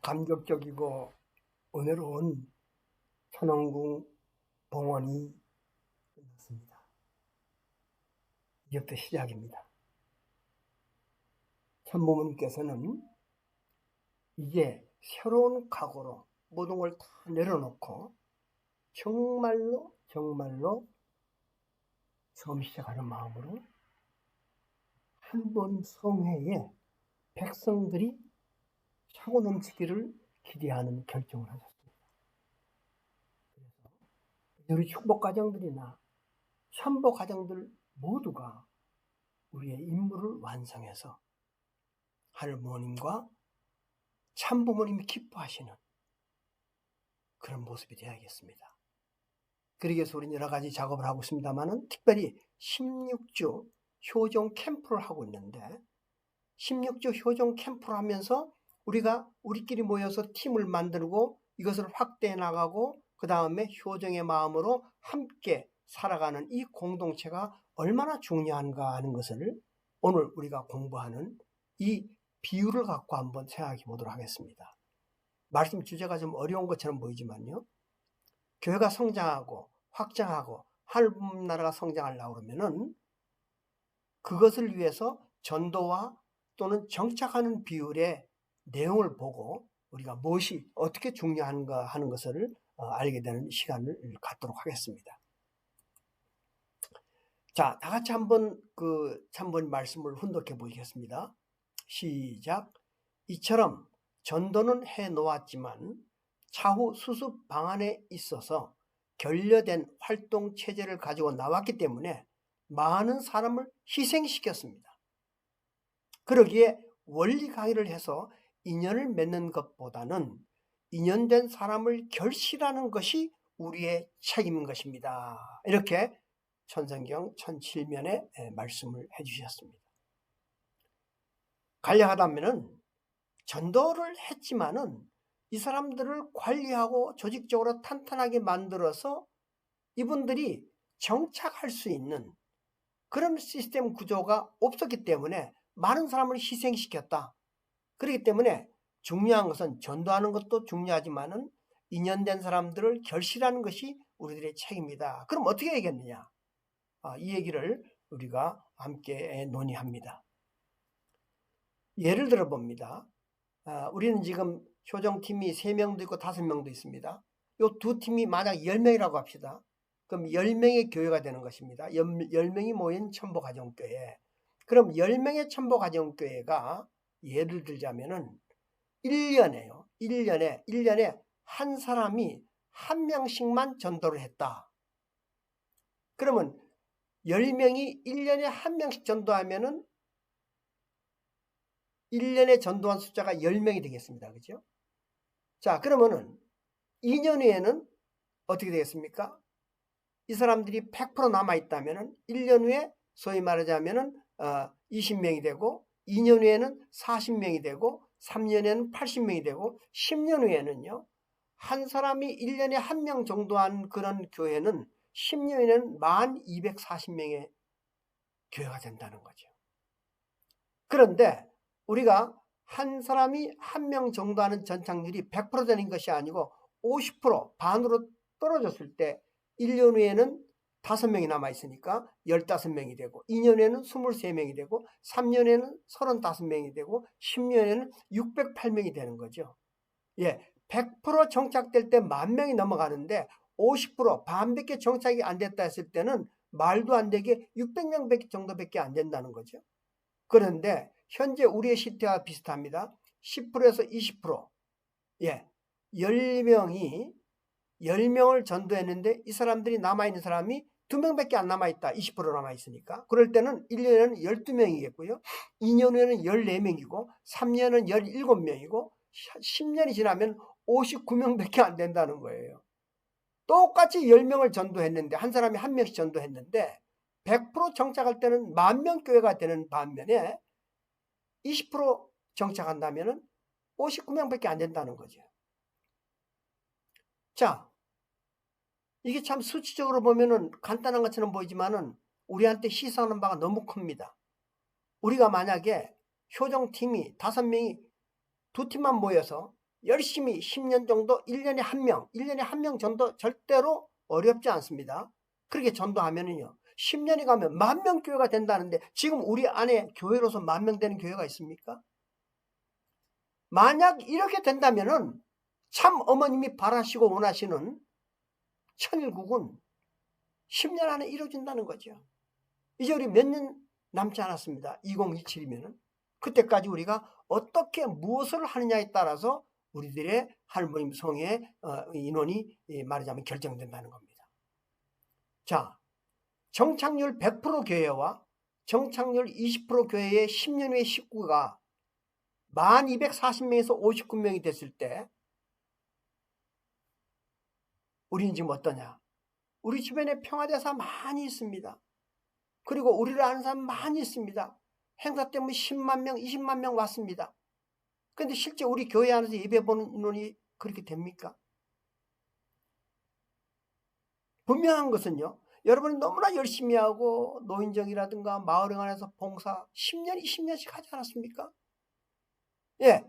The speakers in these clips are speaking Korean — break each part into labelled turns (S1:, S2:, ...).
S1: 감격적이고 은혜로운 천왕궁 봉헌이 끝났습니다. 이제부터 시작입니다. 참부모님께서는 이제 새로운 각오로 모든 걸 다 내려놓고 정말로 처음 시작하는 마음으로 한 번 성회에 백성들이 차고 넘치기를 기대하는 결정을 하셨습니다. 그래서 우리 축복가정들이나 참복가정들 모두가 우리의 임무를 완성해서 하늘부모님과 참부모님이 기뻐하시는 그런 모습이 되어야겠습니다. 그러기 위해서 우리는 여러 가지 작업을 하고 있습니다만 특별히 16주 효정 캠프를 하고 있는데 16주 효정 캠프를 하면서 우리가 우리끼리 모여서 팀을 만들고 이것을 확대해 나가고 그 다음에 효정의 마음으로 함께 살아가는 이 공동체가 얼마나 중요한가 하는 것을 오늘 우리가 공부하는 이 비유를 갖고 한번 생각해 보도록 하겠습니다. 말씀 주제가 좀 어려운 것처럼 보이지만요. 교회가 성장하고 확장하고 하늘나라가 성장하려고 그러면은 그것을 위해서 전도와 또는 정착하는 비율의 내용을 보고 우리가 무엇이 어떻게 중요한가 하는 것을 알게 되는 시간을 갖도록 하겠습니다. 자, 다 같이 한번 참부모님 말씀을 훈독해 보시겠습니다. 시작. 이처럼 전도는 해 놓았지만 차후 수습 방안에 있어서 결여된 활동 체제를 가지고 나왔기 때문에 많은 사람을 희생시켰습니다. 그러기에 원리 강의를 해서 인연을 맺는 것보다는 인연된 사람을 결실하는 것이 우리의 책임인 것입니다. 이렇게 천성경 1007면에 말씀을 해주셨습니다. 간략하다면은 전도를 했지만은 이 사람들을 관리하고 조직적으로 탄탄하게 만들어서 이분들이 정착할 수 있는 그런 시스템 구조가 없었기 때문에 많은 사람을 희생시켰다. 그렇기 때문에 중요한 것은 전도하는 것도 중요하지만은 인연된 사람들을 결실하는 것이 우리들의 책임이다. 그럼 어떻게 해야겠느냐? 이 얘기를 우리가 함께 논의합니다. 예를 들어 봅니다. 우리는 지금 효정팀이 3명도 있고 5명도 있습니다. 이 두 팀이 만약 10명이라고 합시다. 그럼 10명의 교회가 되는 것입니다. 10명이 모인 천보가정교회. 그럼 10명의 천보가정교회가 예를 들자면은 1년에 한 사람이 한 명씩만 전도를 했다. 그러면 10명이 1년에 한 명씩 전도하면은 1년에 전도한 숫자가 10명이 되겠습니다. 그죠? 자, 그러면은 2년 후에는 어떻게 되겠습니까? 이 사람들이 100% 남아있다면은 1년 후에 소위 말하자면은 20명이 되고 2년 후에는 40명이 되고 3년에는 80명이 되고 10년 후에는요. 한 사람이 1년에 한 명 정도 한 그런 교회는 10년에는 1240명의 교회가 된다는 거죠. 그런데 우리가 한 사람이 한 명 정도 하는 전착률이 100% 되는 것이 아니고 50% 반으로 떨어졌을 때 1년 후에는 5명이 남아있으니까 15명이 되고 2년에는 23명이 되고 3년에는 35명이 되고 10년에는 608명이 되는 거죠. 예, 100% 정착될 때 10,000명이 넘어가는데 50% 반밖에 정착이 안 됐다 했을 때는 말도 안 되게 600명 정도밖에 안 된다는 거죠. 그런데 현재 우리의 시대와 비슷합니다. 10%에서 20%. 예. 10명을 전도했는데 이 사람들이 남아있는 사람이 2명밖에 안 남아있다. 20% 남아있으니까. 그럴 때는 1년에는 12명이겠고요. 2년 후에는 14명이고 3년은 17명이고 10년이 지나면 59명밖에 안 된다는 거예요. 똑같이 10명을 전도했는데 한 사람이 한 명씩 전도했는데 100% 정착할 때는 10,000명 교회가 되는 반면에 20% 정착한다면 59명밖에 안 된다는 거죠. 자, 이게 참 수치적으로 보면은 간단한 것처럼 보이지만은 우리한테 시사하는 바가 너무 큽니다. 우리가 만약에 효정팀이 5명이 2팀만 모여서 열심히 10년 정도 1년에 한 명 전도 절대로 어렵지 않습니다. 그렇게 전도하면은요 10년이 가면 10,000명 교회가 된다는데 지금 우리 안에 교회로서 10,000명 되는 교회가 있습니까? 만약 이렇게 된다면은 참 어머님이 바라시고 원하시는 천일국은 10년 안에 이루어진다는 거죠. 이제 우리 몇 년 남지 않았습니다. 2027이면은 그때까지 우리가 어떻게 무엇을 하느냐에 따라서 우리들의 하나님 성의 인원이 말하자면 결정된다는 겁니다. 자, 정착률 100% 교회와 정착률 20% 교회의 10년 후의 식구가 1240명에서 59명이 됐을 때 우리는 지금 어떠냐? 우리 주변에 평화대사 많이 있습니다. 그리고 우리를 아는 사람 많이 있습니다. 행사 때문에 10만 명, 20만 명 왔습니다. 그런데 실제 우리 교회 안에서 예배 보는 인원이 그렇게 됩니까? 분명한 것은요. 여러분이 너무나 열심히 하고 노인정이라든가 마을행안에서 봉사 10년, 20년씩 하지 않았습니까? 예,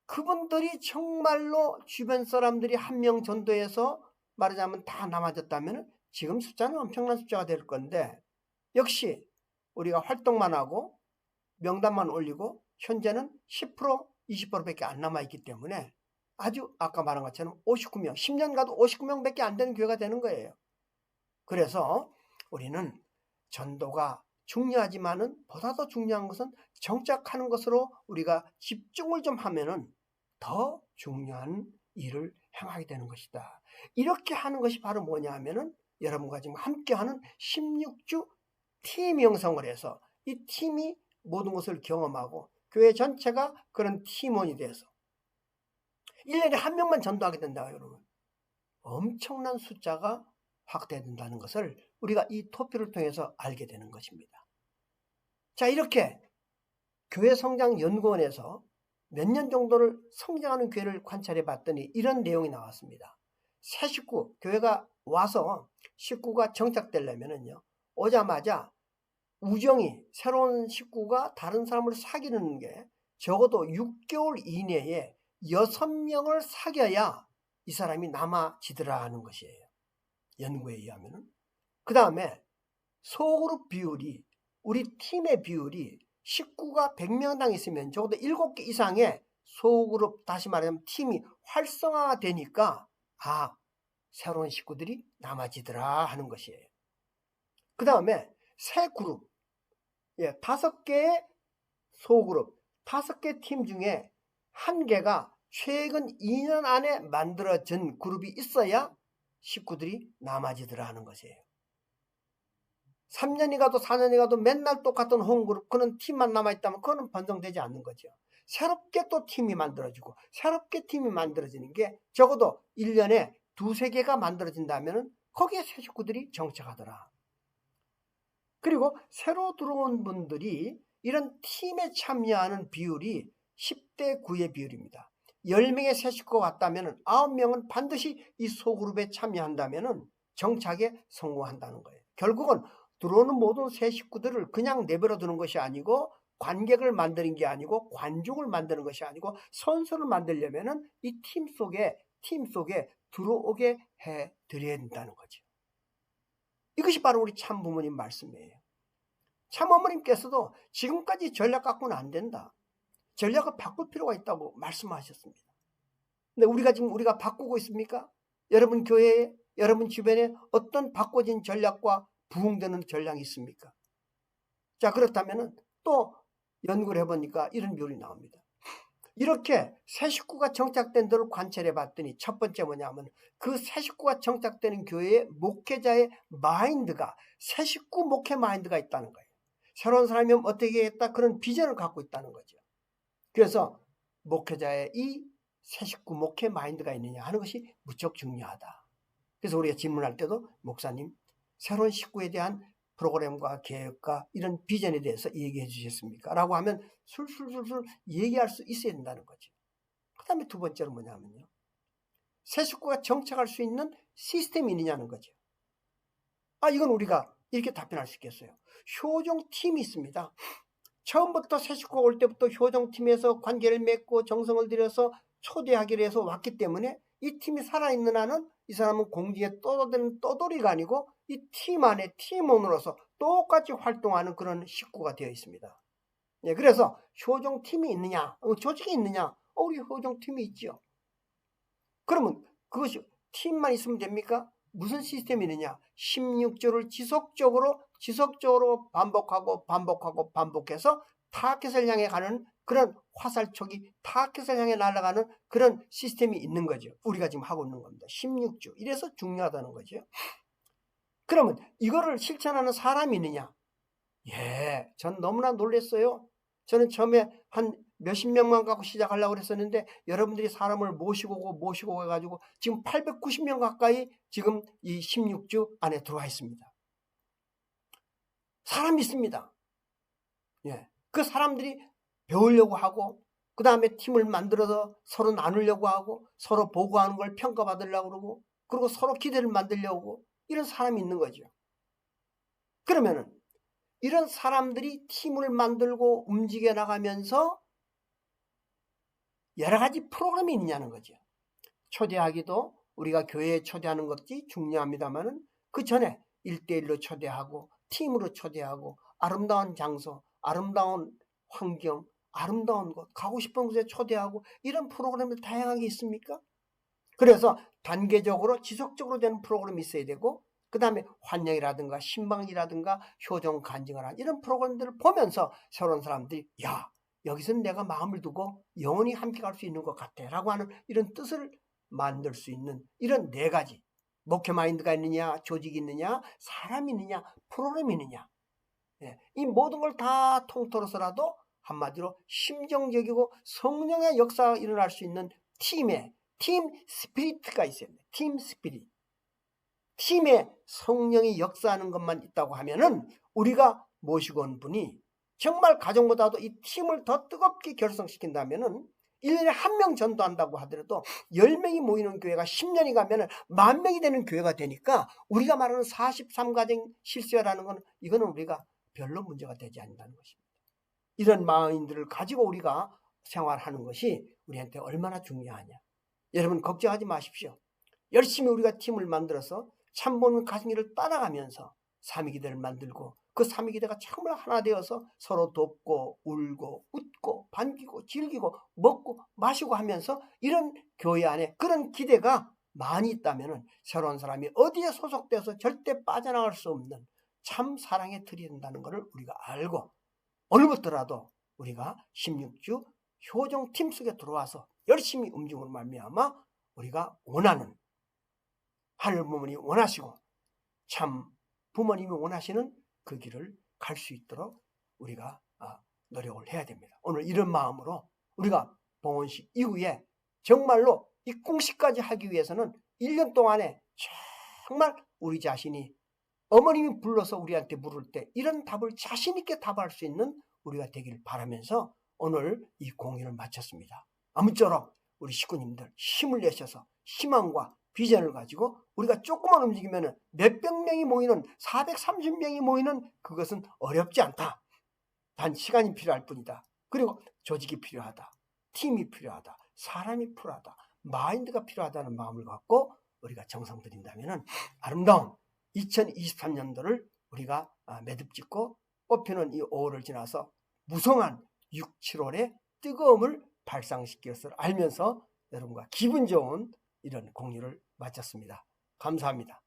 S1: 그분들이 정말로 주변 사람들이 한 명 전도해서 말하자면 다 남아졌다면 지금 숫자는 엄청난 숫자가 될 건데 역시 우리가 활동만 하고 명단만 올리고 현재는 10%, 20%밖에 안 남아있기 때문에 아주 아까 말한 것처럼 59명, 10년 가도 59명밖에 안 되는 교회가 되는 거예요. 그래서 우리는 전도가 중요하지만은 보다 더 중요한 것은 정착하는 것으로 우리가 집중을 좀 하면은 더 중요한 일을 행하게 되는 것이다. 이렇게 하는 것이 바로 뭐냐 하면은 여러분과 지금 함께하는 16주 팀 형성을 해서 이 팀이 모든 것을 경험하고 교회 전체가 그런 팀원이 돼서 1년에 한 명만 전도하게 된다 여러분. 엄청난 숫자가 확대된다는 것을 우리가 이 토피를 통해서 알게 되는 것입니다. 자, 이렇게 교회 성장 연구원에서 몇 년 정도를 성장하는 교회를 관찰해 봤더니 이런 내용이 나왔습니다. 새 식구, 교회가 와서 식구가 정착되려면은요, 오자마자 우정이 새로운 식구가 다른 사람을 사귀는 게 적어도 6개월 이내에 6명을 사귀어야 이 사람이 남아지더라 하는 것이에요. 연구에 의하면은. 그 다음에 소그룹 비율이 우리 팀의 비율이 식구가 100명당 있으면 적어도 7개 이상의 소그룹 다시 말하면 팀이 활성화가 되니까 새로운 식구들이 남아지더라 하는 것이에요. 그 다음에 새 그룹 5개의 소그룹 5개 팀 중에 1개가 최근 2년 안에 만들어진 그룹이 있어야 식구들이 남아지더라 하는 것이에요. 3년이 가도 4년이 가도 맨날 똑같은 홈그룹 그런 팀만 남아있다면 그거는 번성되지 않는 거죠. 새롭게 또 팀이 만들어지고 새롭게 팀이 만들어지는 게 적어도 1년에 2-3개가 만들어진다면 거기에 새 식구들이 정착하더라. 그리고 새로 들어온 분들이 이런 팀에 참여하는 비율이 10대 9의 비율입니다. 10명의 새 식구가 왔다면 9명은 반드시 이 소그룹에 참여한다면 정착에 성공한다는 거예요. 결국은 들어오는 모든 새 식구들을 그냥 내버려 두는 것이 아니고 관객을 만드는 게 아니고 관중을 만드는 것이 아니고 선수를 만들려면 이 팀 속에 들어오게 해드려야 된다는 거죠. 이것이 바로 우리 참부모님 말씀이에요. 참어머님께서도 지금까지 전략 갖고는 안 된다. 전략을 바꿀 필요가 있다고 말씀하셨습니다. 근데 우리가 바꾸고 있습니까? 여러분 교회에, 여러분 주변에 어떤 바꿔진 전략과 부흥되는 전략이 있습니까? 자, 그렇다면 또 연구를 해보니까 이런 비율이 나옵니다. 이렇게 새 식구가 정착된 데를 관찰해 봤더니 첫 번째 뭐냐면 그 새 식구가 정착되는 교회의 목회자의 마인드가 새 식구 목회 마인드가 있다는 거예요. 새로운 사람이 오면 어떻게 하겠다 그런 비전을 갖고 있다는 거죠. 그래서 목회자의 이 새 식구 목회 마인드가 있느냐 하는 것이 무척 중요하다. 그래서 우리가 질문할 때도 목사님 새로운 식구에 대한 프로그램과 계획과 이런 비전에 대해서 얘기해 주셨습니까? 라고 하면 술술술술 얘기할 수 있어야 된다는 거죠. 그 다음에 두 번째는 뭐냐면요. 새 식구가 정착할 수 있는 시스템이 있느냐는 거죠. 이건 우리가 이렇게 답변할 수 있겠어요. 효정팀이 있습니다. 처음부터 새 식구가 올 때부터 효정팀에서 관계를 맺고 정성을 들여서 초대하기로 해서 왔기 때문에 이 팀이 살아있는 한은 이 사람은 공중에 떠도는 떠돌이가 아니고 이 팀 안에 팀원으로서 똑같이 활동하는 그런 식구가 되어 있습니다. 예, 그래서 효종팀이 있느냐, 조직이 있느냐, 우리 효종팀이 있죠. 그러면 그것이 팀만 있으면 됩니까? 무슨 시스템이 있느냐? 16조를 지속적으로 반복해서 타켓을 향해 가는 그런 화살촉이 타켓을 향해 날아가는 그런 시스템이 있는 거죠. 우리가 지금 하고 있는 겁니다. 16조. 이래서 중요하다는 거죠. 그러면 이거를 실천하는 사람이 있느냐? 예, 전 너무나 놀랐어요. 저는 처음에 한 몇십 명만 갖고 시작하려고 그랬었는데 여러분들이 사람을 모시고 해가지고 지금 890명 가까이 지금 이 16주 안에 들어와 있습니다. 사람이 있습니다. 예, 그 사람들이 배우려고 하고 그 다음에 팀을 만들어서 서로 나누려고 하고 서로 보고하는 걸 평가받으려고 그러고 그리고 서로 기대를 만들려고 이런 사람이 있는 거죠. 그러면은 이런 사람들이 팀을 만들고 움직여 나가면서 여러 가지 프로그램이 있냐는 거죠. 초대하기도 우리가 교회에 초대하는 것이 중요합니다만은 그 전에 1대1로 초대하고 팀으로 초대하고 아름다운 장소, 아름다운 환경, 아름다운 곳, 가고 싶은 곳에 초대하고 이런 프로그램이 다양하게 있습니까? 그래서 단계적으로 지속적으로 되는 프로그램이 있어야 되고 그 다음에 환영이라든가 신방이라든가 효종 간증을 하는 이런 프로그램들을 보면서 새로운 사람들이 야, 여기서는 내가 마음을 두고 영원히 함께 갈 수 있는 것 같아 라고 하는 이런 뜻을 만들 수 있는 이런 네 가지 목회 마인드가 있느냐, 조직이 있느냐, 사람이 있느냐, 프로그램이 있느냐, 예, 이 모든 걸 다 통틀어서라도 한마디로 심정적이고 성령의 역사가 일어날 수 있는 팀 스피릿가 있어야 돼요. 팀 스피릿. 팀에 성령이 역사하는 것만 있다고 하면은 우리가 모시고 온 분이 정말 가정보다도 이 팀을 더 뜨겁게 결성시킨다면은 1년에 한 명 전도한다고 하더라도 10명이 모이는 교회가 10년이 가면은 10,000명이 되는 교회가 되니까 우리가 말하는 43가정 실수라는 건 이거는 우리가 별로 문제가 되지 않는다는 것입니다. 이런 마인드를 가지고 우리가 생활하는 것이 우리한테 얼마나 중요하냐. 여러분 걱정하지 마십시오. 열심히 우리가 팀을 만들어서 참보는 가정일을 따라가면서 삼위기대를 만들고 그 삼위기대가 정말 하나 되어서 서로 돕고 울고 웃고 반기고 즐기고 먹고 마시고 하면서 이런 교회 안에 그런 기대가 많이 있다면 새로운 사람이 어디에 소속돼서 절대 빠져나갈 수 없는 참 사랑의 틀이 된다는 것을 우리가 알고 오늘부터라도 우리가 16주 효종팀 속에 들어와서 열심히 움직임으로 말미암아 우리가 원하는 하늘 부모님이 원하시고 참 부모님이 원하시는 그 길을 갈 수 있도록 우리가 노력을 해야 됩니다. 오늘 이런 마음으로 우리가 봉헌식 이후에 정말로 이 공식까지 하기 위해서는 1년 동안에 정말 우리 자신이 어머님이 불러서 우리한테 물을 때 이런 답을 자신 있게 답할 수 있는 우리가 되길 바라면서 오늘 이 공연을 마쳤습니다. 아무쪼록 우리 식구님들 힘을 내셔서 희망과 비전을 가지고 우리가 조금만 움직이면 몇백 명이 모이는 430명이 모이는 그것은 어렵지 않다. 단 시간이 필요할 뿐이다. 그리고 조직이 필요하다. 팀이 필요하다. 사람이 필요하다. 마인드가 필요하다는 마음을 갖고 우리가 정성 들인다면 아름다운 2023년도를 우리가 매듭 짓고 꽃피는 이 5월을 지나서 무성한 6, 7월의 뜨거움을 발상시킬 것을 알면서 여러분과 기분 좋은 이런 공유를 마쳤습니다. 감사합니다.